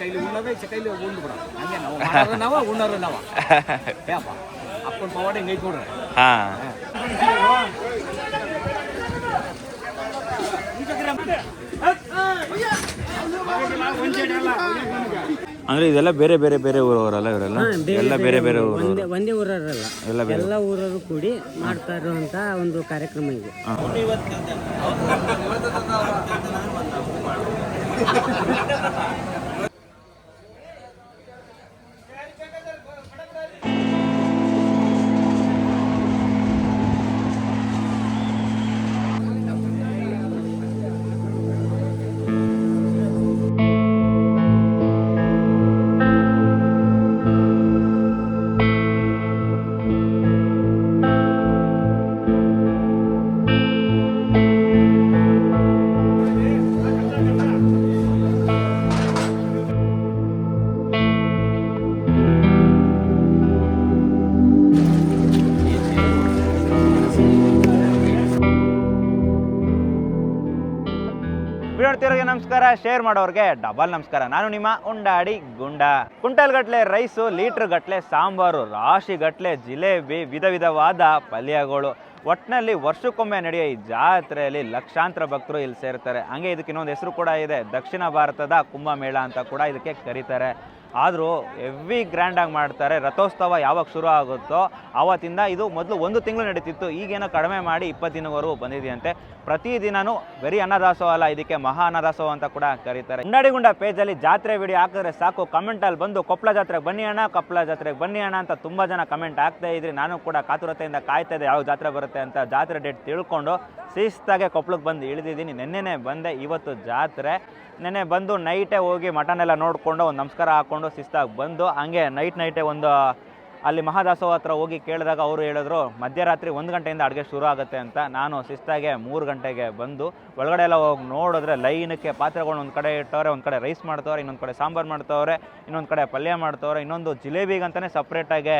ಕೈಲಿ ಉಣ್ಣೋದೇ ಕೈಲಿ ಉಂಡು ಬಿಡ ಹಂಗೆ ನಾವು ನಾವು ಉಣ್ಣೋರು ನಾವು ಏಪ್ಪ ಅಪ್ಪನ ಪವಾಡ ಹಿಂಗೆ ಐತೆ ನೋಡ್ರಿ. ಅಂದ್ರೆ ಇದೆಲ್ಲ ಬೇರೆ ಬೇರೆ ಬೇರೆ ಊರವರಲ್ಲ ಇವರೆಲ್ಲ? ಎಲ್ಲ ಬೇರೆ ಬೇರೆ ಊರು, ಒಂದೇ ಊರಲ್ಲ, ಎಲ್ಲ ಊರವರು ಕೂಡಿ ಮಾಡ್ತಾ ಇರುವಂತ ಒಂದು ಕಾರ್ಯಕ್ರಮ ಇದೆ. ನೋಡ್ತಿರೋರಿಗೆ ನಮಸ್ಕಾರ, ಶೇರ್ ಮಾಡೋರಿಗೆ ಡಬಲ್ ನಮಸ್ಕಾರ. ನಾನು ನಿಮ್ಮ ಉಂಡಾಡಿ ಗುಂಡ. ಕುಂಟಲ್ ಗಟ್ಲೆ ರೈಸು, ಲೀಟ್ರ್ ಗಟ್ಲೆ ಸಾಂಬಾರು, ರಾಶಿ ಗಟ್ಲೆ ಜಿಲೇಬಿ, ವಿಧ ವಿಧವಾದ ಪಲ್ಯಗಳು. ಒಟ್ಟಿನಲ್ಲಿ ವರ್ಷಕ್ಕೊಮ್ಮೆ ನಡೆಯೋ ಈ ಜಾತ್ರೆಯಲ್ಲಿ ಲಕ್ಷಾಂತರ ಭಕ್ತರು ಇಲ್ಲಿ ಸೇರ್ತಾರೆ. ಹಂಗೆ ಇದಕ್ಕೆ ಇನ್ನೊಂದು ಹೆಸರು ಕೂಡ ಇದೆ, ದಕ್ಷಿಣ ಭಾರತದ ಕುಂಭಮೇಳ ಅಂತ ಕೂಡ ಇದಕ್ಕೆ ಕರೀತಾರೆ. ಆದರೂ ಹೆವಿ ಗ್ರ್ಯಾಂಡಾಗಿ ಮಾಡ್ತಾರೆ. ರಥೋತ್ಸವ ಯಾವಾಗ ಶುರು ಆಗುತ್ತೋ ಆವತ್ತಿಂದ ಇದು ಮೊದಲು 1 ತಿಂಗಳು ನಡೀತಿತ್ತು, ಈಗೇನೋ ಕಡಿಮೆ ಮಾಡಿ 20 ದಿನವರೆಗೂ ಬಂದಿದೆಯಂತೆ. ಪ್ರತಿದಿನನೂ ಬರೀ ಅನ್ನದಾಸೋಹ ಅಲ್ಲ, ಇದಕ್ಕೆ ಮಹಾ ಅನ್ನದಾಸೋಹ ಅಂತ ಕೂಡ ಕರೀತಾರೆ. ಉಂಡಾಡಿಗುಂಡ ಪೇಜಲ್ಲಿ ಜಾತ್ರೆ ವಿಡಿಯೋ ಹಾಕಿದ್ರೆ ಸಾಕು, ಕಮೆಂಟಲ್ಲಿ ಬಂದು ಕೊಪ್ಪಳ ಜಾತ್ರೆಗೆ ಬನ್ನಿ ಅಣ್ಣ, ಕೊಪ್ಪಳ ಜಾತ್ರೆಗೆ ಬನ್ನಿ ಅಣ್ಣ ಅಂತ ತುಂಬ ಜನ ಕಮೆಂಟ್ ಆಗ್ತಾ ಇದ್ರಿ. ನಾನು ಕೂಡ ಕಾತುರತೆಯಿಂದ ಕಾಯ್ತಾ ಇದ್ದೆ ಯಾವ ಜಾತ್ರೆ ಬರುತ್ತೆ ಅಂತ. ಜಾತ್ರೆ ಡೇಟ್ ತಿಳ್ಕೊಂಡು ಶಿಸ್ತಾಗೆ ಕೊಪ್ಪಳಕ್ಕೆ ಬಂದು ಇಳಿದಿದ್ದೀನಿ. ನೆನ್ನೆನೇ ಬಂದೆ, ಇವತ್ತು ಜಾತ್ರೆ. ನೆನ್ನೆ ಬಂದು ನೈಟೇ ಹೋಗಿ ಮಟನೆಲ್ಲ ನೋಡಿಕೊಂಡು ಒಂದು ನಮಸ್ಕಾರ ಹಾಕ್ಕೊಂಡು ಶಿಸ್ತಾಗಿ ಬಂದು ಹಂಗೆ ನೈಟೇ ಒಂದು ಅಲ್ಲಿ ಮಹಾದಾಸೋಹ ಹತ್ರ ಹೋಗಿ ಕೇಳಿದಾಗ ಅವರು ಹೇಳಿದ್ರು ಮಧ್ಯರಾತ್ರಿ 1 ಗಂಟೆಯಿಂದ ಅಡುಗೆ ಶುರು ಆಗುತ್ತೆ ಅಂತ. ನಾನು ಶಿಸ್ತಾಗೆ 3 ಗಂಟೆಗೆ ಬಂದು ಒಳಗಡೆ ಎಲ್ಲ ಹೋಗಿ ನೋಡಿದ್ರೆ ಲೈನಕ್ಕೆ ಪಾತ್ರೆಗಳು ಒಂದು ಕಡೆ ಇಟ್ಟವ್ರೆ, ಒಂದು ಕಡೆ ರೈಸ್ ಮಾಡ್ತವ್ರೆ, ಇನ್ನೊಂದು ಕಡೆ ಸಾಂಬಾರು ಮಾಡ್ತವ್ರೆ, ಇನ್ನೊಂದು ಕಡೆ ಪಲ್ಯ ಮಾಡ್ತವ್ರೆ, ಇನ್ನೊಂದು ಜಿಲೇಬಿಗಂತಲೇ ಸಪ್ರೇಟಾಗೆ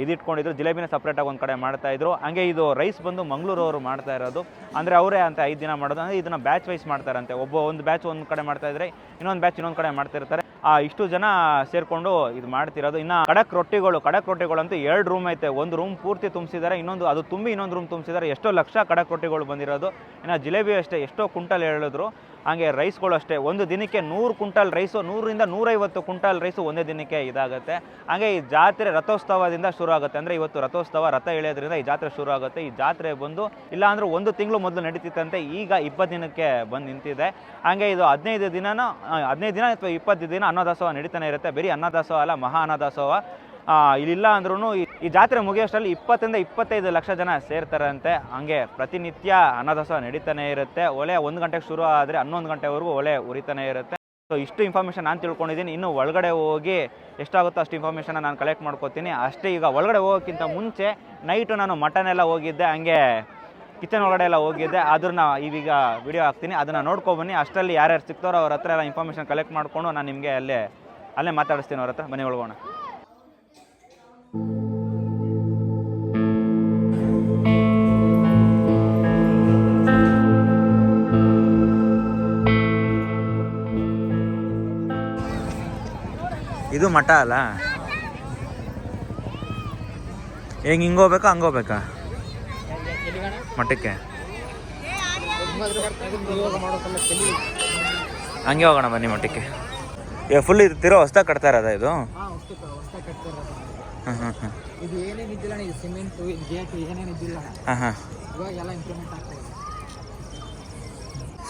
ಇದಿಟ್ಕೊಂಡಿದ್ರು, ಜಿಲೇಬಿನ ಸಪ್ರೇಟಾಗಿ ಒಂದು ಕಡೆ ಮಾಡ್ತಾಯಿದ್ರು. ಹಂಗೆ ಇದು ರೈಸ್ ಬಂದು ಮಂಗಳೂರವರು ಮಾಡ್ತಾ ಇರೋದು, ಅಂದರೆ ಅವರೇ ಅಂತ 5 ದಿನ ಮಾಡೋದು. ಅಂದರೆ ಇದನ್ನು ಬ್ಯಾಚ್ ವೈಸ್ ಮಾಡ್ತಾರಂತೆ. ಒಂದು ಬ್ಯಾಚ್ ಒಂದು ಕಡೆ ಮಾಡ್ತಾಯಿದ್ರೆ ಇನ್ನೊಂದು ಬ್ಯಾಚ್ ಇನ್ನೊಂದು ಕಡೆ ಮಾಡ್ತಿರ್ತಾರೆ. ಇಷ್ಟು ಜನ ಸೇರಿಕೊಂಡು ಇದು ಮಾಡ್ತಿರೋದು. ಇನ್ನು ಕಡಕ್ ರೊಟ್ಟಿಗಳಂತೂ 2 ರೂಮ್ ಐತೆ. ಒಂದು ರೂಮ್ ಪೂರ್ತಿ ತುಂಬಿಸಿದ್ದಾರೆ, ಇನ್ನೊಂದು ಅದು ತುಂಬಿ ಇನ್ನೊಂದು ರೂಮ್ ತುಂಬಿಸಿದ್ದಾರೆ. ಎಷ್ಟೋ ಲಕ್ಷ ಕಡಕ್ ರೊಟ್ಟಿಗಳು ಬಂದಿರೋದು. ಇನ್ನು ಜಿಲೇಬಿ ಅಷ್ಟೇ ಎಷ್ಟೋ ಕುಂಟಲ್ ಹೇಳಿದ್ರು. ಹಾಗೆ ರೈಸ್ಗಳು ಅಷ್ಟೇ, ಒಂದು ದಿನಕ್ಕೆ 100 ಕುಂಟಲ್ ರೈಸು, 100ರಿಂದ 150 ಕುಂಟಲ್ ರೈಸು ಒಂದೇ ದಿನಕ್ಕೆ ಇದಾಗುತ್ತೆ. ಹಾಗೆ ಈ ಜಾತ್ರೆ ರಥೋತ್ಸವದಿಂದ ಶುರು ಆಗುತ್ತೆ. ಅಂದರೆ ಇವತ್ತು ರಥೋತ್ಸವ, ರಥ ಎಳೆಯೋದ್ರಿಂದ ಈ ಜಾತ್ರೆ ಶುರು ಆಗುತ್ತೆ. ಈ ಜಾತ್ರೆ ಬಂದು ಇಲ್ಲ ಅಂದರೆ 1 ತಿಂಗಳು ಮೊದಲು ನಡೀತಿತ್ತಂತೆ, ಈಗ 20 ದಿನಕ್ಕೆ ಬಂದು ನಿಂತಿದೆ. ಹಾಗೆ ಇದು 15 ದಿನ ಅಥವಾ 20 ದಿನ ಅನ್ನದಾಸೋಹ ನಡೀತಾನೆ ಇರುತ್ತೆ. ಬರೀ ಅನ್ನದಾಸೋಹ ಅಲ್ಲ, ಮಹಾ ಅನ್ನದಾಸೋಹ. ಇಲ್ಲಿಲ್ಲ ಅಂದ್ರೂ ಈ ಜಾತ್ರೆ ಮುಗಿಯೋಷ್ಟರಲ್ಲಿ 20 ರಿಂದ 25 ಲಕ್ಷ ಜನ ಸೇರ್ತಾರಂತೆ. ಹಂಗೆ ಪ್ರತಿನಿತ್ಯ ಅನ್ನದಾಸೋಹ ನಡೀತಾನೆ ಇರುತ್ತೆ. ಒಲೆ 1 ಗಂಟೆಗೆ ಶುರು ಆದರೆ 11 ಗಂಟೆವರೆಗೂ ಒಲೆ ಉರಿತಾನೆ ಇರುತ್ತೆ. ಸೊ ಇಷ್ಟು ಇನ್ಫಾರ್ಮೇಷನ್ ನಾನು ತಿಳ್ಕೊಂಡಿದ್ದೀನಿ. ಇನ್ನು ಒಳಗಡೆ ಹೋಗಿ ಎಷ್ಟಾಗುತ್ತೋ ಅಷ್ಟು ಇನ್ಫಾರ್ಮೇಷನ್ನ ನಾನು ಕಲೆಕ್ಟ್ ಮಾಡ್ಕೋತೀನಿ ಅಷ್ಟೇ. ಈಗ ಒಳಗಡೆ ಹೋಗೋಕ್ಕಿಂತ ಮುಂಚೆ ನೈಟು ನಾನು ಮಟನ್ ಎಲ್ಲ ಹೋಗಿದ್ದೆ, ಹಂಗೆ ಕಿಚನ್ ಒಳಗಡೆ ಎಲ್ಲ ಹೋಗಿದ್ದೆ. ಅದನ್ನ ಈಗೀಗ ವಿಡಿಯೋ ಹಾಕ್ತೀನಿ, ಅದನ್ನು ನೋಡ್ಕೊಬನ್ನಿ. ಅಷ್ಟರಲ್ಲಿ ಯಾರ್ಯಾರು ಸಿಗ್ತಾರೋ ಅವ್ರ ಹತ್ರ ಎಲ್ಲ ಇನ್ಫಾರ್ಮೇಷನ್ ಕಲೆಕ್ಟ್ ಮಾಡಿಕೊಂಡು ನಾನು ನಿಮಗೆ ಅಲ್ಲೇ ಮಾತಾಡಿಸ್ತೀನಿ ಅವ್ರ ಹತ್ರ. ಬನ್ನಿ ಒಳಗೋಣ. ಇದು ಮಠ ಅಲ್ಲ? ಹಿಂಗೆ ಹೋಗ್ಬೇಕಾ ಹಂಗೋಗ್ಬೇಕಾ ಮಠಕ್ಕೆ? ಹಂಗೆ ಹೋಗೋಣ ಬನ್ನಿ ಮಠಕ್ಕೆ. ಈಗ ಫುಲ್ ಇದು ತಿರೋ ಹೊಸ್ದಾಗಿ ಕಟ್ತಾ ಇರೋದ ಇದು?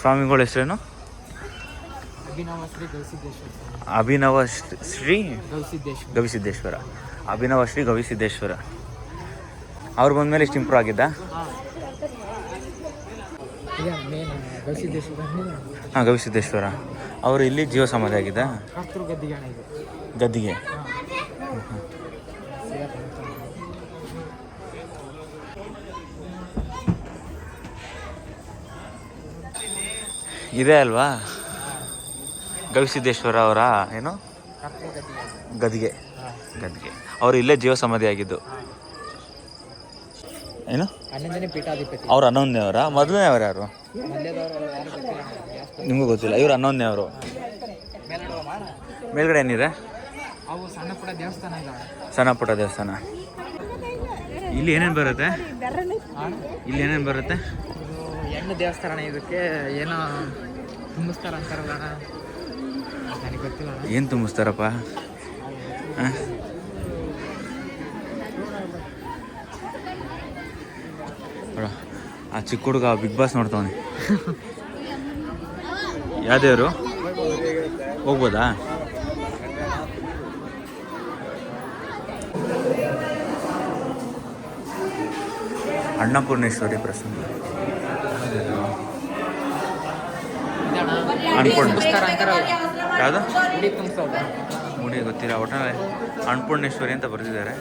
ಸ್ವಾಮಿಗಳ ಹೆಸರೇನು? ಅಭಿನವ ಶ್ರೀ ಗವಿಸಿದ್ದೇಶ್ವರ. ಅಭಿನವ ಶ್ರೀ ಗವಿಸಿದ್ದೇಶ್ವರ ಅವ್ರು ಬಂದ್ಮೇಲೆ ಇಷ್ಟು ಇಂಪ್ರೂವ್ ಆಗಿದ್ದ? ಹಾಂ, ಗವಿಸಿದ್ದೇಶ್ವರ ಅವರು ಇಲ್ಲಿ ಜೀವ ಸಮಾಧಿ ಆಗಿದ್ದ ಗದ್ದಿಗೆ. ಇದೆ ಅಲ್ವಾ ಗವಿಸಿದ್ದೇಶ್ವರ ಅವರ ಏನು ಗದ್ದಿಗೆ ಅವರು ಇಲ್ಲೇ ಜೀವ ಸಮಾಧಿ ಆಗಿದ್ದು. ಏನು 11ನೇ ಪೀಠಾಧಿಪತಿ. ಅವ್ರು 11ನೇ ಅವರ? ಮೊದಲನೇ ಅವ್ರು ಯಾರು ನಿಮಗೂ ಗೊತ್ತಿಲ್ಲ. ಇವ್ರು 11ನೇ ಅವರು. ಮೇಲ್ಗಡೆ ಏನಿದೆ? ಅವು ಸಣ್ಣ ಪುಟ್ಟ ದೇವಸ್ಥಾನ ಇದಾವೆ. ಸಣ್ಣ ಪುಟ್ಟ ದೇವಸ್ಥಾನ. ಇಲ್ಲಿ ಏನೇನು ಬರುತ್ತೆ? ಇಲ್ಲಿ ಏನೇನು ಬರುತ್ತೆ? ಹೆಣ್ಣು ದೇವಸ್ಥಾನ. ಇದಕ್ಕೆ ಏನೋ ತುಂಬಿಸ್ತಾರ ಅಂತಾರಲ್ಲ, ನನಗೆ ಗೊತ್ತಿಲ್ಲ. ಏನು ತುಂಬಿಸ್ತಾರಪ್ಪ? ಆ ಚಿಕ್ಕ ಹುಡುಗ ಬಿಗ್ ಬಾಸ್ ನೋಡ್ತಾವನೆ. ಯಾವ್ದೇವರು ಹೋಗ್ಬೋದಾ? ಅನ್ನಪೂರ್ಣೇಶ್ವರಿ ಪ್ರಸನ್ನ ಯಾವುದು? ಮುಡಿ ಗೊತ್ತಿಲ್ಲ. ಒಟ್ಟಿನಲ್ಲಿ ಅನ್ನಪೂರ್ಣೇಶ್ವರಿ ಅಂತ ಬರೆದಿದ್ದಾರೆ.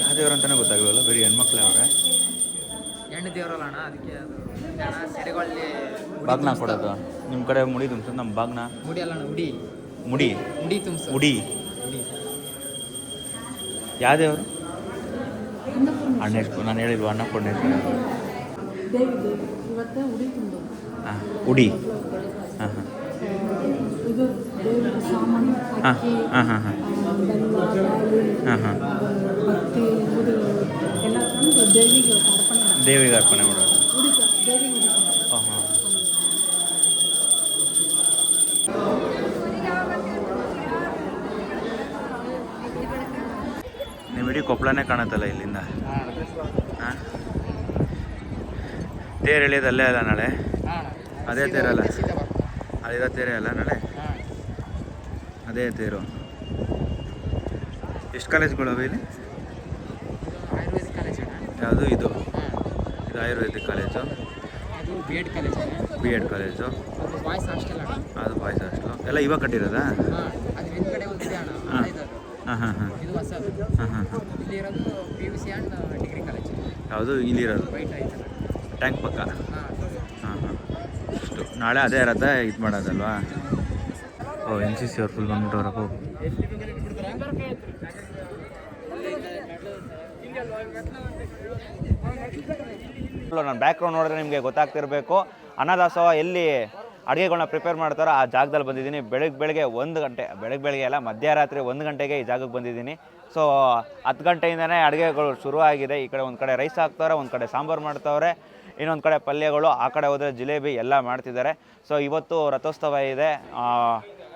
ಯಾವ ದೇವ್ರು ಅಂತಾನೆ ಗೊತ್ತಾಗಲ್ಲ, ಬರೀ ಹೆಣ್ಮಕ್ಳೇ ಅವ್ರೆ. ಹೆಣ್ಣು ದೇವರಲ್ಲ ಅಣ್ಣ, ಅದಕ್ಕೆ ಅದು ಸೆರೆಗಳಲ್ಲಿ ಬಾಗ್ನ ಕೊಡೋದು. ನಿಮ್ಮ ಕಡೆ ಮುಡಿ ತುಂಬಿಸೋದು, ನಮ್ಮ ಬಾಗ್ನ ಮುಡಿ ಅಲ್ಲ ಉಡಿ. ಮುಡಿ ಉಡಿ ತುಂಬಿಸೋದು. ಉಡಿ. ಯಾವ ದೇವರು? ಅಣ್ಣೇಶ್ವರ. ನಾನು ಹೇಳಿಲ್ವ ಅನ್ನಪೂರ್ಣೇಶ್ವರಿ? ಹಾಂ, ಉಡಿ. ಹಾಂ ಹಾಂ ಹಾಂ ಹಾಂ ಹಾಂ ಹಾಂ ಹಾಂ ಹಾಂ ದೇವಿಗೆ ಅರ್ಪಣೆ ಮಾಡೋದು. ಹಾಂ ಹಾಂ. ನೀವು ಇಡೀ ಕೊಪ್ಪಳನೇ ಕಾಣುತ್ತಲ್ಲ ಇಲ್ಲಿಂದ. ಹಾಂ, ತೇರು ಎಳೆಯೋದು ಅಲ್ಲೇ ಅಲ್ಲ ನಾಳೆ? ಅದೇ ತೇರಲ್ಲ? ಅದಿರೋ ತೇರೇ ಅಲ್ಲ ನಾಳೆ? ಅದೇ ತೇರು. ಎಷ್ಟು ಕಾಲೇಜ್ಗಳು ಅವೆ ಇಲ್ಲಿ? ಆಯುರ್ವೇದಿಕ್ ಕಾಲೇಜ್. ಯಾವುದು ಇದು? ಇದು ಆಯುರ್ವೇದಿಕ್ ಕಾಲೇಜು. ಅದು B Ed college. B Ed college. ಅದು ಬಾಯ್ಸ್ ಹಾಸ್ಟೆಲ್ ಅಣ್ಣ. ಅದು ಬಾಯ್ಸ್ ಹಾಸ್ಟೆಲು. ಎಲ್ಲ ಇವಾಗ ಕಟ್ಟಿರೋದಾ? ಹಾಂ, ಅದು ಹಿಂದ್ಗಡೆ ಒಂದಿದೆ ಅಣ್ಣ. ಹಾಂ ಇದು ಹಾಂ ಹಾಂ ಹಾಂ ಇದು ಹೊಸದು. ಹಾಂ ಹಾಂ ಹಾಂ. ಇಲ್ಲಿ ಇರೋದು PUC ಆ್ಯಂಡ್ ಡಿಗ್ರಿ ಕಾಲೇಜ್. ಯಾವುದು ಇಲ್ಲಿರೋದು? ವೈಟ್ ಆಯ್ತಲ್ಲ, ಟ್ಯಾಂಕ್ ಪಕ್ಕ. ಹಾಂ ಹಾಂ ಹಾಂ. ಅಷ್ಟು ನಾಳೆ ಅದೇ ಇರತ್ತೆ ಇದು ಮಾಡೋದಲ್ವಾ? ಓ, NCC ಅವ್ರು ಫುಲ್ ಬಂದ್ಬಿಟ್ಟವ್ರಪ್ಪ. ನನ್ನ ಬ್ಯಾಕ್ಗ್ರೌಂಡ್ ನೋಡಿದ್ರೆ ನಿಮಗೆ ಗೊತ್ತಾಗ್ತಿರಬೇಕು. ಅನ್ನದಾಸೋಹ ಎಲ್ಲಿ ಅಡುಗೆಗಳನ್ನ ಪ್ರಿಪೇರ್ ಮಾಡ್ತಾರೋ ಆ ಜಾಗದಲ್ಲಿ ಬಂದಿದ್ದೀನಿ. ಬೆಳಗ್ಗೆ 1 ಗಂಟೆ, ಬೆಳಗ್ಗೆ ಅಲ್ಲ, ಮಧ್ಯರಾತ್ರಿ 1 ಗಂಟೆಗೆ ಈ ಜಾಗಕ್ಕೆ ಬಂದಿದ್ದೀನಿ. ಸೊ 10 ಗಂಟೆಯಿಂದನೇ ಅಡುಗೆಗಳು ಶುರುವಾಗಿದೆ. ಈ ಕಡೆ ಒಂದು ಕಡೆ ರೈಸ್ ಹಾಕ್ತವ್ರೆ, ಒಂದು ಕಡೆ ಸಾಂಬಾರು ಮಾಡ್ತವ್ರೆ, ಇನ್ನೊಂದು ಕಡೆ ಪಲ್ಯಗಳು, ಆ ಕಡೆ ಹೋದರೆ ಜಿಲೇಬಿ ಎಲ್ಲ ಮಾಡ್ತಿದ್ದಾರೆ. ಸೊ ಇವತ್ತು ರಥೋತ್ಸವ ಇದೆ.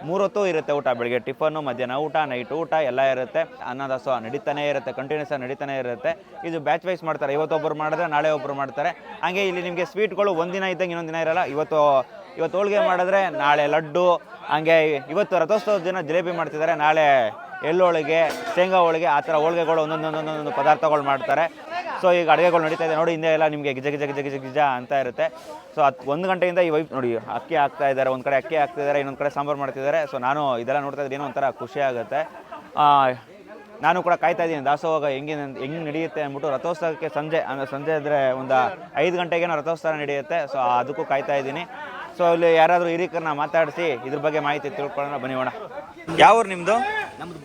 3 ಹೊತ್ತು ಇರುತ್ತೆ ಊಟ. ಬೆಳಗ್ಗೆ ಟಿಫನ್ನು, ಮಧ್ಯಾಹ್ನ ಊಟ, ನೈಟ್ ಊಟ ಎಲ್ಲ ಇರುತ್ತೆ. ಅನ್ನದಾಸೋಹ ನಡೀತಾನೆ ಇರುತ್ತೆ, ಕಂಟಿನ್ಯೂಸ್ ಆಗಿ ನಡೀತಾನೆ ಇರುತ್ತೆ. ಇದು ಬ್ಯಾಚ್ ವೈಸ್ ಮಾಡ್ತಾರೆ. ಇವತ್ತೊಬ್ಬರು ಮಾಡಿದ್ರೆ ನಾಳೆ ಒಬ್ಬರು ಮಾಡ್ತಾರೆ. ಹಾಗೆ ಇಲ್ಲಿ ನಿಮಗೆ ಸ್ವೀಟ್ಗಳು ಒಂದಿನ ಇದ್ದಂಗೆ ಇನ್ನೊಂದು ದಿನ ಇರಲ್ಲ. ಇವತ್ತು ಹೋಳಿಗೆ ಮಾಡಿದ್ರೆ ನಾಳೆ ಲಡ್ಡು, ಹಾಗೆ ಇವತ್ತು ರಥೋತ್ಸವದ ದಿನ ಜಿಲೇಬಿ ಮಾಡ್ತಿದ್ದಾರೆ, ನಾಳೆ ಎಳ್ಳು ಶೇಂಗಾ ಹೋಳಿಗೆ, ಆ ಥರ ಹೋಳಿಗೆಗಳು ಒಂದೊಂದು ಪದಾರ್ಥಗಳು ಮಾಡ್ತಾರೆ. ಸೊ ಈಗ ಅಡುಗೆಗಳು ನಡೀತಾ ಇದೆ ನೋಡಿ. ಹಿಂದೆ ಎಲ್ಲ ನಿಮಗೆ ಗಿಜ ಗಿಜ ಗಿಜ ಗಿಜ ಗಿಜ ಅಂತ ಇರುತ್ತೆ. ಸೊ 1 ಗಂಟೆಯಿಂದ ಈ ವೈಪ್ ನೋಡಿ, ಅಕ್ಕಿ ಹಾಕ್ತಾ ಇದ್ದಾರೆ. ಒಂದು ಕಡೆ ಅಕ್ಕಿ ಹಾಕ್ತಿದ್ದಾರೆ, ಇನ್ನೊಂದು ಕಡೆ ಸಾಂಬಾರು ಮಾಡ್ತಿದ್ದಾರೆ. ಸೊ ನಾನು ಇದೆಲ್ಲ ನೋಡ್ತಾ ಇದ್ರೆ ಏನೋ ಒಂಥರ ಖುಷಿ ಆಗುತ್ತೆ. ನಾನು ಕೂಡ ಕಾಯ್ತಾ ಇದ್ದೀನಿ ದಾಸೋಹ ಹೆಂಗೆ ನಡೆಯುತ್ತೆ ಅಂದ್ಬಿಟ್ಟು. ರಥೋತ್ಸವಕ್ಕೆ ಸಂಜೆ ಅಂದರೆ ಒಂದು 5 ಗಂಟೆಗೇನೋ ರಥೋತ್ಸವ ನಡೆಯುತ್ತೆ. ಸೊ ಅದಕ್ಕೂ ಕಾಯ್ತಾ ಇದ್ದೀನಿ. ಸೊ ಇಲ್ಲಿ ಯಾರಾದರೂ ಹಿರಿಕರನ್ನ ಮಾತಾಡಿಸಿ ಇದ್ರ ಬಗ್ಗೆ ಮಾಹಿತಿ ತಿಳ್ಕೊಳ್ಳೋಣ, ಬನ್ನಿವೋಣ. ಯಾವ ಊರು ನಿಮ್ಮದು? ನಮ್ದು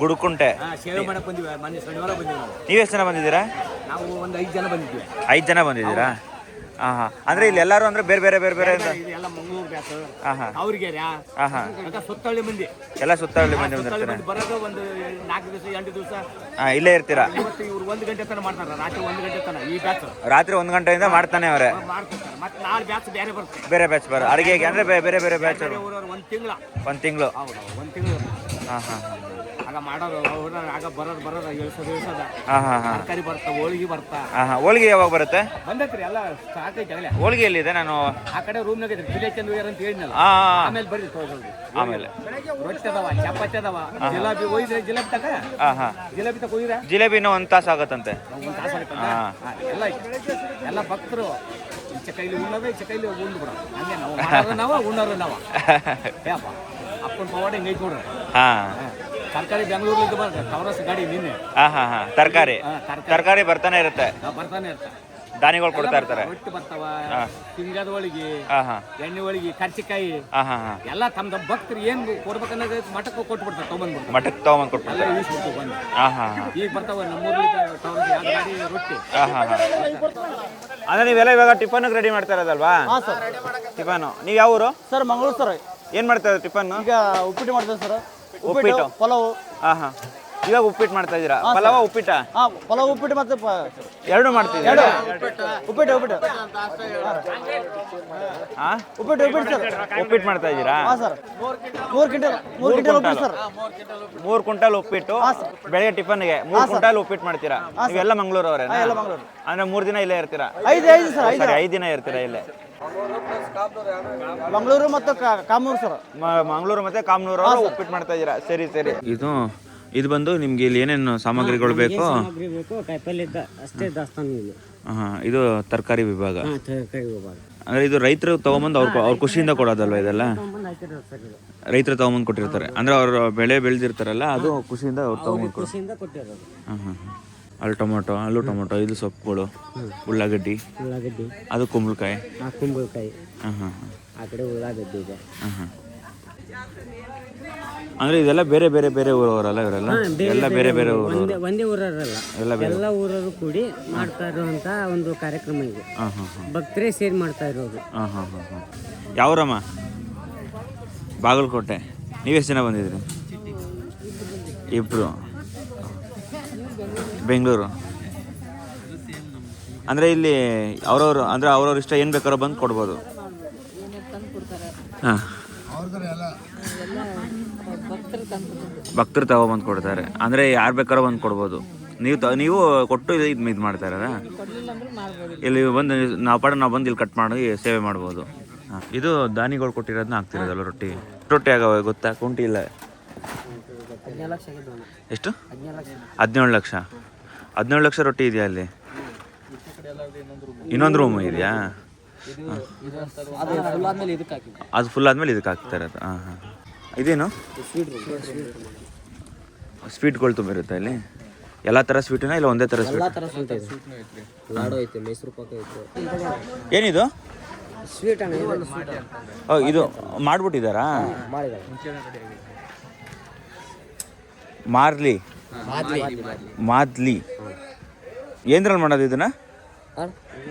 ಗುಡುಕುಂಟೆ. ಸೇವೆ ಮಾಡಕ್ಕೆ ಬಂದಿವಿ. ಮೊನ್ನೆ ಶನಿವಾರ ಬಂದಿವಿ ನಾವು. ನೀವು ಎಷ್ಟು ಜನ ಬಂದಿದ್ದೀರಾ? ನಾವು ಒಂದು 5 ಜನ ಬಂದಿದ್ವಿ. 5 ಜನ ಬಂದಿದ್ದೀರಾ? ಹಾಂ ಹಾಂ. ಅಂದರೆ ಇಲ್ಲಿ ಎಲ್ಲರೂ ಅಂದರೆ ಬೇರೆ ಅಂತ? ಎಲ್ಲ ಮಂಗಳೂರು ಬ್ಯಾಸ್, ಹಾಂ ಹಾಂ. ಅವ್ರಿಗೆ ಹಾಂ ಹಾಂ. ಸುತ್ತಳ್ಳಿ ಮಂದಿ ಎಲ್ಲ ಸುತ್ತಹಳ್ಳಿ ಮಂದಿ ಬಂದಿರ್ತಾರೆ. ಬರೋದು ಒಂದು 4 ದಿವಸ 8 ದಿವಸ ಹಾಂ, ಇಲ್ಲೇ ಇರ್ತೀರಾ? ಇವತ್ತು ಇವ್ರು 1 ಗಂಟೆ ತನಕ ಮಾಡ್ತಾರೆ. ರಾತ್ರಿ 1 ಗಂಟೆ ತನಕ ಈ ಬ್ಯಾಚ್ ರಾತ್ರಿ 1 ಗಂಟೆಯಿಂದ ಮಾಡ್ತಾನೆ ಅವರೇ ಮಾಡ್ತಾರೆ. ಮತ್ತೆ 4 ಬ್ಯಾಚ್ ಬೇರೆ ಬರ್ತದೆ. ಬೇರೆ ಬ್ಯಾಚ್ ಬರೋ ಅಡುಗೆಗೆ ಅಂದರೆ ಬೇರೆ ಬ್ಯಾಚ್. ಊರವ್ರು 1 ತಿಂಗಳು. 1 ತಿಂಗಳು. ಹೌದು, 1 ತಿಂಗಳು. ಹಾಂ ಹಾಂ. ಆಗ ಮಾಡೋದು ಅವ್ರ ಆಗ ಬರೋದು ಇಳಿಸೋದು. ಹಾಂ ಹಾಂ ಹಾಂ. ತರಕಾರಿ ಬರ್ತಾ, ಹೋಳಿಗೆ ಬರ್ತಾ. ಹಾಂ ಹಾಂ. ಹೋಳಿಗೆ ಯಾವಾಗ ಬರುತ್ತೆ? ಬಂದೈತ್ರಿ ಎಲ್ಲ ಸಾಕೈತೆ ಆಗಲೇ. ಹೋಳಿಗೆ ಎಲ್ಲಿದೆ? ನಾನು ಆ ಕಡೆ ರೂಮ್ನಾಗ ಇದ್ರಿ ಜಿಲ್ಲೆ ಚಂದ್ರ ಅಂತ ಹೇಳಿದ್ನಲ್ಲ. ಹಾಂ. ಆಮೇಲೆ ಬರ್ರಿ ತೋರಿಸೋದು. ಆಮೇಲೆ ರೊಟ್ಟಿ ಅದಾವ, ಚಪಾತಿ ಅದಾವ, ಜಿಲಾಬಿ ಒಯ್ದ್ರೆ ಜಿಲಾಬಿ ತಗ. ಹಾಂ ಹಾಂ. ಜಿಲಾಬಿ ತಗ ಒಯ್ದ್ರೆ ಜಿಲೇಬಿ ಇನ್ನೂ 1 ತಾಸು ಆಗುತ್ತಂತೆ. 1 ತಾಸು ಆಗುತ್ತಲ್ಲ. ಎಲ್ಲ ಐತೆ. ಎಲ್ಲ ಭಕ್ತರು ಈಚೆ ಕೈಲಿ ಉಣ್ಣೋದು, ಈಚೆ ಕೈಲಿ ಉಂಡು ಬಿಡ. ಹಂಗೆ ನಾವು ಮಾಡೋರು ನಾವು, ಉಣ್ಣೋರು ನಾವು. ಏಪ್ಪ ಅಪ್ಪನ ಪವಾಡ ಹಿಂಗೆ ಐತೆ ನೋಡ್ರಿ. ಹಾಂ. ತರಕಾರಿ ಬೆಂಗಳೂರಿಂದ ಬರ್ತದೆ. ಕವರಸ್ ಗಾಡಿ ನಿನ್ನೆ. ಹಾಂ ಹಾಂ ಹಾಂ. ತರಕಾರಿ ಬರ್ತಾನೆ ಇರುತ್ತೆ. ಬರ್ತಾನೆ ಇರ್ತಾರೆ. ದಾನಿಗಳು ಕೊಡ್ತಾ ಇರ್ತಾರೆ. ರೊಟ್ಟಿ ಬರ್ತಾವ, ಹಿಂಗದ ಹೋಳಿಗೆ, ಹಾಂ ಹಾಂ ಎಣ್ಣೆ ಹೋಳಿಗೆ, ಕರ್ಚಿಕಾಯಿ ಹಾಂ ಹಾಂ ಹಾಂ ಎಲ್ಲ ತಮ್ಮ ಭಕ್ತರು ಏನು ಕೊಡ್ಬೇಕನ್ನೋದು ಮಠಕ್ಕೆ ಕೊಟ್ಟು ಬಿಡ್ತಾರೆ, ತೊಗೊಂಡ್ಬಿಡ್ತಾರೆ. ಮಠಕ್ಕೆ ತೊಗೊಂಬಂದು ಎಲ್ಲ ಕೊಟ್ಬಿಡ್ತಾರೆ. ಇಳಿಸ್ಬಿಟ್ಟು ಬಂದು ಹಾಂ ಹಾಂ ಹಾಂ ಈಗ ಬರ್ತಾವ ನಮ್ಮೂರಿಗೆ ಗಾಡಿ ರೊಟ್ಟಿ. ಹಾಂ ಹಾಂ ಹಾಂ ಅಂದರೆ ನೀವೆಲ್ಲ ಇವಾಗ ಟಿಫನ್ಗೆ ರೆಡಿ ಮಾಡ್ತಾ ಇರೋದಲ್ವಾ? ಹಾಂ ಸರ್. ಟಿಫನು ನೀವು ಯಾವ ಊರು? Sir Mangaluru sir. ಏನು ಮಾಡ್ತಾ ಇರೋದು ಟಿಫನ್ನು? ಈಗ ಉಪ್ಪಿಟ್ಟು ಮಾಡ್ತೇವೆ ಸರ್. ಉಪ್ಪಿಟ್ಟು, ಪಲಾವು. ಹಾಂ ಹಾಂ. ಇವಾಗ ಉಪ್ಪಿಟ್ಟು ಮಾಡ್ತಾ ಇದ್ದೀರಾ? ಪಲಾವ ಉಪ್ಪಿಟ್ಟ? ಹಾಂ, ಪಲಾವು ಉಪ್ಪಿಟ್ಟು ಮತ್ತೆ ಎರಡು ಮಾಡ್ತಿದ್ದೀರಾ? ಉಪ್ಪಿಟ್ಟು ಹಾಂ ಉಪ್ಪಿಟ್ಟು ಸರ್. ಉಪ್ಪಿಟ್ಟು ಮಾಡ್ತಾ ಇದ್ದೀರಾ? ಹಾಂ ಸರ್. 3 ಕ್ವಿಂಟಲ್ ಉಪ್ಪಿಟ್ಟು ಸರ್. 3 ಕ್ವಿಂಟಲ್ ಉಪ್ಪಿಟ್ಟು ಬೆಳಗ್ಗೆ ಟಿಫನ್ಗೆ 3 ಕ್ವಿಂಟಲ್ ಉಪ್ಪಿಟ್ಟು ಮಾಡ್ತೀರಾ? ನೀವೆಲ್ಲ ಮಂಗಳೂರು ಅವರೇ? ಎಲ್ಲ ಮಂಗಳೂರು. ಅಂದ್ರೆ 3 ದಿನ ಇಲ್ಲೇ ಇರ್ತೀರಾ? 5 ಸರ್. 5 ದಿನ ಇರ್ತೀರಾ ಇಲ್ಲೇ? ಮಂಗಳೂರು ಮತ್ತು ಕಾಮೂರು ಸರ್. ಮಂಗಳೂರು ಮತ್ತೆ ಕಾಮನೂರು ಉಪ್ಪಿಟ್ಟು ಮಾಡ್ತಾ ಇದ್ದೀರಾ? ಸರಿ ಸರಿ. ಇದು ಬಂದು ನಿಮ್ಗೆ ಇಲ್ಲಿ ಏನೇನು ಸಾಮಗ್ರಿಗಳು ಬೇಕು? ಸಾಮಗ್ರಿ ಬೇಕು, ಕಾಯಿಪಲ್ಯ ಅಷ್ಟೇ ದಾಸ್ತಾನು ಇಲ್ಲಿ. ಹಾಂ, ಇದು ತರಕಾರಿ ವಿಭಾಗ. ಹಾಂ, ತರಕಾರಿ ವಿಭಾಗ. ಅಂದ್ರೆ ಇದು ರೈತರು ತಗೊಂಬಂದು ಅವ್ರ ಖುಷಿಯಿಂದ ಕೊಡೋದಲ್ವ ಇದೆಲ್ಲ? ಹಾಕಿರೋದು ಸರ್ ಇದು. ರೈತರು ತಗೊಂಬಂದು ಕೊಟ್ಟಿರ್ತಾರೆ, ಅಂದ್ರೆ ಅವ್ರು ಬೆಳೆ ಬೆಳೆದಿರ್ತಾರಲ್ಲ ಅದು ಖುಷಿಯಿಂದ ಅವ್ರು ತಗೊಂಬಂದು ಕೊಡ್ತಾರೆ. ಖುಷಿಯಿಂದ ಕೊಟ್ಟಿರೋದು. ಹಾಂ ಹಾಂ ಹಾಂ. ಅಲ್ಲಿ ಟೊಮೊಟೊ, ಅಲ್ಲೂ ಟೊಮೊಟೊ, ಇದು ಸೊಪ್ಪುಗಳು, ಉಳ್ಳಾಗಡ್ಡಿ, ಉಳ್ಳಾಗಡ್ಡಿ, ಅದು ಕುಂಬಳಕಾಯಿ. ಆ ಕುಂಬಳಕಾಯಿ, ಹಾಂ ಹಾಂ ಹಾಂ. ಆ ಕಡೆ ಉಳ್ಳಾಗಡ್ಡಿ ಇದೆ. ಹಾಂ ಹಾಂ. ಅಂದ್ರೆ ಇದೆಲ್ಲ ಬೇರೆ ಬೇರೆ ಬೇರೆ ಊರವರಲ್ಲ ಇವರೆಲ್ಲ? ಎಲ್ಲ ಬೇರೆ ಬೇರೆ ಊರು? ಒಂದೇ ಊರಲ್ಲ, ಎಲ್ಲ ಊರವರು ಕೂಡಿ ಮಾಡ್ತಾ ಇರುವಂತ ಒಂದು ಕಾರ್ಯಕ್ರಮ ಇದು. ಹಾಂ ಹಾಂ ಹಾಂ. ಭಕ್ತರೇ ಸೇರಿ ಮಾಡ್ತಾ ಇರೋದು. ಹಾಂ ಹಾಂ ಹಾಂ ಹಾಂ. ಯಾವ್ರಮ್ಮ? ಬಾಗಲಕೋಟೆ. ನೀವೆಷ್ಟು ಜನ ಬಂದಿದ್ರಿ? ಇಬ್ಬರು. ಬೆಂಗಳೂರು. ಅಂದರೆ ಇಲ್ಲಿ ಅವ್ರವ್ರು ಅಂದರೆ ಅವ್ರವ್ರ ಇಷ್ಟ ಏನು ಬೇಕಾದ್ರೂ ಬಂದು ಕೊಡ್ಬೋದು? ಹಾಂ, ಭಕ್ತರು ತಗೊಬಂದು ಕೊಡ್ತಾರೆ. ಅಂದರೆ ಯಾರು ಬೇಕಾದ್ರೂ ಬಂದು ಕೊಡ್ಬೋದು. ನೀವು ಕೊಟ್ಟು ಇದು ಮಾಡ್ತಾ ಇರೋದಾ? ಇಲ್ಲಿ ಬಂದು ನಾವು ಬಂದು ಇಲ್ಲಿ ಕಟ್ ಮಾಡಿ ಸೇವೆ ಮಾಡ್ಬೋದು. ಹಾಂ, ಇದು ದಾನಿಗಳು ಕೊಟ್ಟಿರೋದನ್ನ ಹಾಕ್ತಿರೋದಲ್ಲ ರೊಟ್ಟಿ? ರೊಟ್ಟಿ ಆಗವ ಗೊತ್ತಾ? ಕುಂಟಿ ಇಲ್ಲ. ಎಷ್ಟು? 17 ಲಕ್ಷ. 17 ಲಕ್ಷ ರೊಟ್ಟಿ ಇದೆಯಾ ಅಲ್ಲಿ? ಇನ್ನೊಂದು ರೂಮ್ ಇದೆಯಾ? ಅದು ಫುಲ್ ಆದ್ಮೇಲೆ ಇದಕ್ಕೆ ಹಾಕ್ತಾ ಇರೋದು. ಹಾಂ ಹಾಂ. ಇದೇನು ಸ್ವೀಟ್ಗಳು ತುಂಬ ಇರುತ್ತೆ ಇಲ್ಲಿ? ಎಲ್ಲ ಥರ ಸ್ವೀಟನ್ನ ಇಲ್ಲ ಒಂದೇ ಥರ ಸ್ವೀಟ್? ಏನಿದು ಸ್ವೀಟ್ ಅಣ್ಣ, ಇದು ಮಾಡ್ಬಿಟ್ಟಿದ್ದಾರಾ? ಮಾದ್ಲಿ ಏನ್ರಲ್ಲಿ ಮಾಡೋದು ಇದನ್ನ?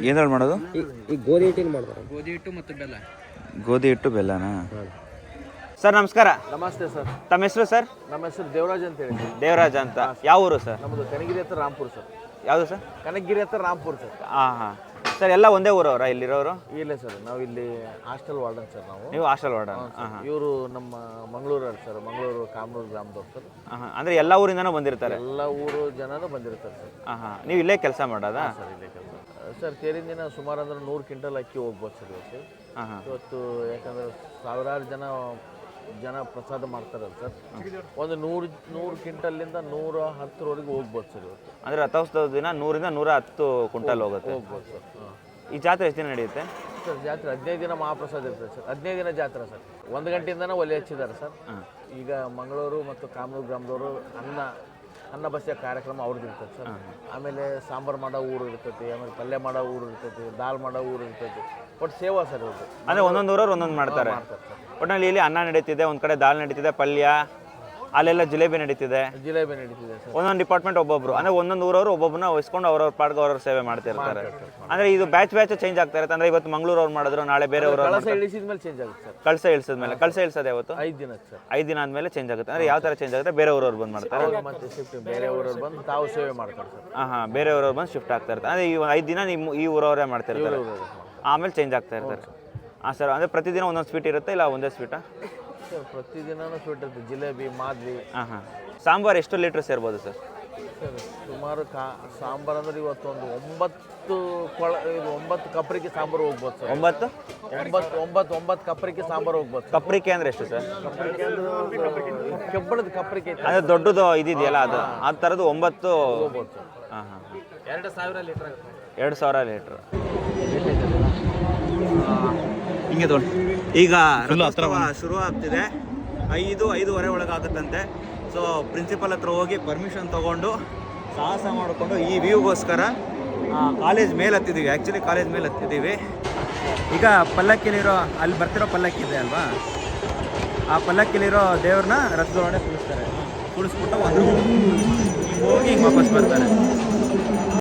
ಏನ್ರಲ್ಲಿ ಮಾಡೋದು? ಈ ಗೋಧಿ ಹಿಟ್ಟಿನ ಮಾಡ್ತಾರೆ. ಗೋಧಿ ಹಿಟ್ಟು ಬೆಲ್ಲನಾ? ಸರ್ ನಮಸ್ಕಾರ. ನಮಸ್ತೆ ಸರ್. ತಮ್ಮ ಹೆಸರು ಸರ್? ನಮ್ಮ ಹೆಸರು ದೇವರಾಜ್ ಅಂತ ಹೇಳಿ. ದೇವರಾಜ್ ಅಂತ. ಯಾವ ಊರು ಸರ್? ನಮ್ಮದು ಕನಗಿರಿ ಹತ್ರ ರಾಂಪುರ ಸರ್. ಯಾವುದು ಸರ್? ಕನಗಿರಿ ಹತ್ರ ರಾಂಪುರ ಸರ್. ಹಾಂ ಹಾಂ. ಸರ್ ಎಲ್ಲ ಒಂದೇ ಊರವರಾ ಇಲ್ಲಿರೋರು? ಇಲ್ಲ ಸರ್, ನಾವು ಇಲ್ಲಿ ಹಾಸ್ಟೆಲ್ ವಾರ್ಡನ್ ಸರ್. ನೀವು ಹಾಸ್ಟೆಲ್ ವಾರ್ಡನ್? ಇವರು ನಮ್ಮ ಮಂಗಳೂರು ಸರ್, ಮಂಗಳೂರು ಕಾಮನೂರು ಗ್ರಾಮದವ್ರು ಸರ್. ಹಾಂ, ಅಂದರೆ ಎಲ್ಲ ಊರಿಂದನೂ ಬಂದಿರ್ತಾರೆ? ಎಲ್ಲ ಊರು ಜನನೂ ಬಂದಿರ್ತಾರೆ ಸರ್. ಹಾಂ ಹಾಂ. ನೀವು ಇಲ್ಲೇ ಕೆಲಸ ಮಾಡೋದಾ? ಸರ್ ಇಲ್ಲೇ ಕೆಲಸ ಸರ್. ತೇರಿನ ದಿನ ಸುಮಾರು ಅಂದ್ರೆ 100 ಕ್ವಿಂಟಲ್ ಅಕ್ಕಿ ಹೋಗ್ಬೋದು ಸರ್ ಇವತ್ತು. ಹಾಂ ಹಾಂ. ಇವತ್ತು ಯಾಕಂದ್ರೆ ಸಾವಿರಾರು ಜನ ಪ್ರಸಾದ ಮಾಡ್ತಾರಲ್ಲ ಸರ್. ಒಂದು 100 ಕ್ವಿಂಟಲ್ಲಿಂದ 110ವರೆಗೂ ಹೋಗ್ಬೋದು ಸರ್ ಇವತ್ತು. ಅಂದರೆ ರಥೋತ್ಸವದ ದಿನ 100ರಿಂದ 110 ಕ್ವಿಂಟಲ್ ಹೋಗುತ್ತೆ? ಹೋಗ್ಬೋದು ಸರ್. ಈ ಜಾತ್ರೆ ಎಷ್ಟು ದಿನ ನಡೆಯುತ್ತೆ ಸರ್? ಜಾತ್ರೆ 15 ದಿನ ಮಹಾಪ್ರಸಾದ ಇರ್ತದೆ ಸರ್. 15 ದಿನ ಜಾತ್ರೆ ಸರ್. 1 ಗಂಟೆಯಿಂದನೇ ಒಲೆ ಹಚ್ಚಿದ್ದಾರೆ ಸರ್. ಈಗ ಮಂಗಳೂರು ಮತ್ತು ಕಾಮನೂರು ಗ್ರಾಮದವರು ಅನ್ನ ಬಸ್ಯ ಕಾರ್ಯಕ್ರಮ ಅವ್ರದ್ದು ಇರ್ತದೆ ಸರ್. ಆಮೇಲೆ ಸಾಂಬಾರು ಮಾಡೋ ಊರು ಇರ್ತೈತಿ, ಆಮೇಲೆ ಪಲ್ಯ ಮಾಡೋ ಊರು ಇರ್ತೈತಿ, ದಾಲ್ ಮಾಡೋ ಊರು ಇರ್ತೈತಿ. ಒಟ್ಟು ಸೇವಾ ಸರ್ ಇರುತ್ತೆ. ಅಂದರೆ ಒಂದೊಂದು ಊರವ್ರು ಒಂದೊಂದು ಮಾಡ್ತಾರೆ. ಒಟ್ಟಿನಲ್ಲಿ ಇಲ್ಲಿ ಅನ್ನ ನಡೀತಿದೆ, ಒಂದು ಕಡೆ ದಾಲ್ ನಡೀತಿದೆ, ಪಲ್ಯ, ಅಲ್ಲೆಲ್ಲ ಜಿಲೇಬಿ ನಡೀತಿದೆ ಸರ್. ಒಂದೊಂದು ಡಿಪಾರ್ಟ್ಮೆಂಟ್ ಒಬ್ಬೊಬ್ರು, ಅಂದರೆ ಒಂದೊಂದು ಊರವರು ಒಬ್ಬೊಬ್ಬನ ವಹಿಸ್ಕೊಂಡು ಅವ್ರವ್ರ ಪಾಡ್ಗೆ ಅವ್ರವ್ರ ಸೇವೆ ಮಾಡ್ತಿರ್ತಾರೆ. ಅಂದರೆ ಇದು ಬ್ಯಾಚ್ ಚೇಂಜ್ ಆಗ್ತಾ ಇರುತ್ತೆ. ಅಂದರೆ ಇವತ್ತು ಮಂಗಳೂರು ಅವ್ರು ಮಾಡಿದ್ರು, ನಾಳೆ ಬೇರೆ ಊರು ಇಳಿಸಿದ ಮೇಲೆ ಚೇಂಜ್ ಆಗುತ್ತೆ ಸರ್. ಕಳಸ ಇಳಿಸಿದ್ಮೇಲೆ. ಕಳಸ ಇಳಿಸೋದು ಯಾವತ್ತು? 5 ದಿನ ಸರ್. 5 ದಿನ ಆದಮೇಲೆ ಚೇಂಜ್ ಆಗುತ್ತೆ. ಅಂದರೆ ಯಾವ ಥರ ಚೇಂಜ್ ಆಗುತ್ತೆ? ಬೇರೆ ಊರವ್ರು ಬಂದು ಮಾಡ್ತಾರೆ, ಮತ್ತೆ ಶಿಫ್ಟ್ ಬೇರೆ ಊರವ್ರು ಬಂದು ತಾವು ಸೇವೆ ಮಾಡ್ತಾರೆ ಸರ್. ಹಾಂ ಹಾಂ. ಬೇರೆ ಊರವ್ರು ಬಂದು ಶಿಫ್ಟ್ ಆಗ್ತಾ ಇರ್ತಾರೆ. ಅಂದರೆ ಈ 5 ದಿನ ನಿಮ್ಮ ಈ ಊರವರೇ ಮಾಡ್ತಿರ್ತಾರೆ, ಆಮೇಲೆ ಚೇಂಜ್ ಆಗ್ತಾ ಇರ್ತಾರೆ. ಹಾಂ ಸರ್. ಅಂದರೆ ಪ್ರತಿದಿನ ಒಂದೊಂದು ಸ್ವೀಟ್ ಇರುತ್ತೆ ಇಲ್ಲ ಒಂದೇ ಸ್ವೀಟಾ? ಸರ್ ಪ್ರತಿದಿನನೂ ಸ್ವೀಟ್ ಇರುತ್ತೆ. ಜಿಲೇಬಿ, ಮಾದ್ಲಿ. ಹಾಂ ಹಾಂ. ಸಾಂಬಾರು ಎಷ್ಟು ಲೀಟ್ರ್ ಸೇರ್ಬೋದು ಸರ್? ಸರ್ ಸುಮಾರು ಸಾಂಬಾರು ಅಂದ್ರೆ ಇವತ್ತು ಒಂದು 9 ಕಪ್ರಿಗೆ ಸಾಂಬಾರು ಹೋಗ್ಬೋದು ಸರ್. 9 ಕಪ್ರಿಗೆ ಸಾಂಬಾರು ಹೋಗ್ಬೋದು. ಕಪ್ರಿಕೆ ಅಂದರೆ ಎಷ್ಟು ಸರ್? ಕಪ್ರಿಕೆ ಅಂದ್ರೆ ಕೆಬ್ಬಣದ ಕಪ್ರಿಕೆ ಅಂದರೆ ದೊಡ್ಡದು ಇದೆಯಲ್ಲ ಅದು, ಆ ಥರದ್ದು 9 ಹೋಗ್ಬೋದು ಸರ್. ಹಾಂ ಹಾಂ. 2000 ಲೀಟ್ರ್. 2000 ಲೀಟ್ರ್. ಹಿಂಗೆ ದೊಡ್ಡ ಈಗ ಶುರು ಆಗ್ತಿದೆ. 5-5:30 ಒಳಗೆ ಆಗುತ್ತಂತೆ. ಸೊ ಪ್ರಿನ್ಸಿಪಲ್ ಹತ್ರ ಹೋಗಿ ಪರ್ಮಿಷನ್ ತೊಗೊಂಡು ಸಾಹಸ ಮಾಡಿಕೊಂಡು ಈ ವ್ಯೂಗೋಸ್ಕರ ಕಾಲೇಜ್ ಮೇಲೆ ಹತ್ತಿದ್ದೀವಿ, ಆ್ಯಕ್ಚುಲಿ ಕಾಲೇಜ್ ಮೇಲೆ ಹತ್ತಿದ್ದೀವಿ. ಈಗ ಪಲ್ಲಕ್ಕಿಲಿರೋ ಅಲ್ಲಿ ಬರ್ತಿರೋ ಪಲ್ಲಕ್ಕಿ ಇದೆ ಅಲ್ವಾ, ಆ ಪಲ್ಲಕ್ಕಿಲಿರೋ ದೇವ್ರನ್ನ ರಥದೊಳಗಡೆ ಕುಳಿಸ್ತಾರೆ. ಕುಳಿಸ್ಬಿಟ್ಟು ಒಂದು ಹೋಗಿ ಹಿಂಗೆ ವಾಪಸ್ ಬರ್ತಾರೆ.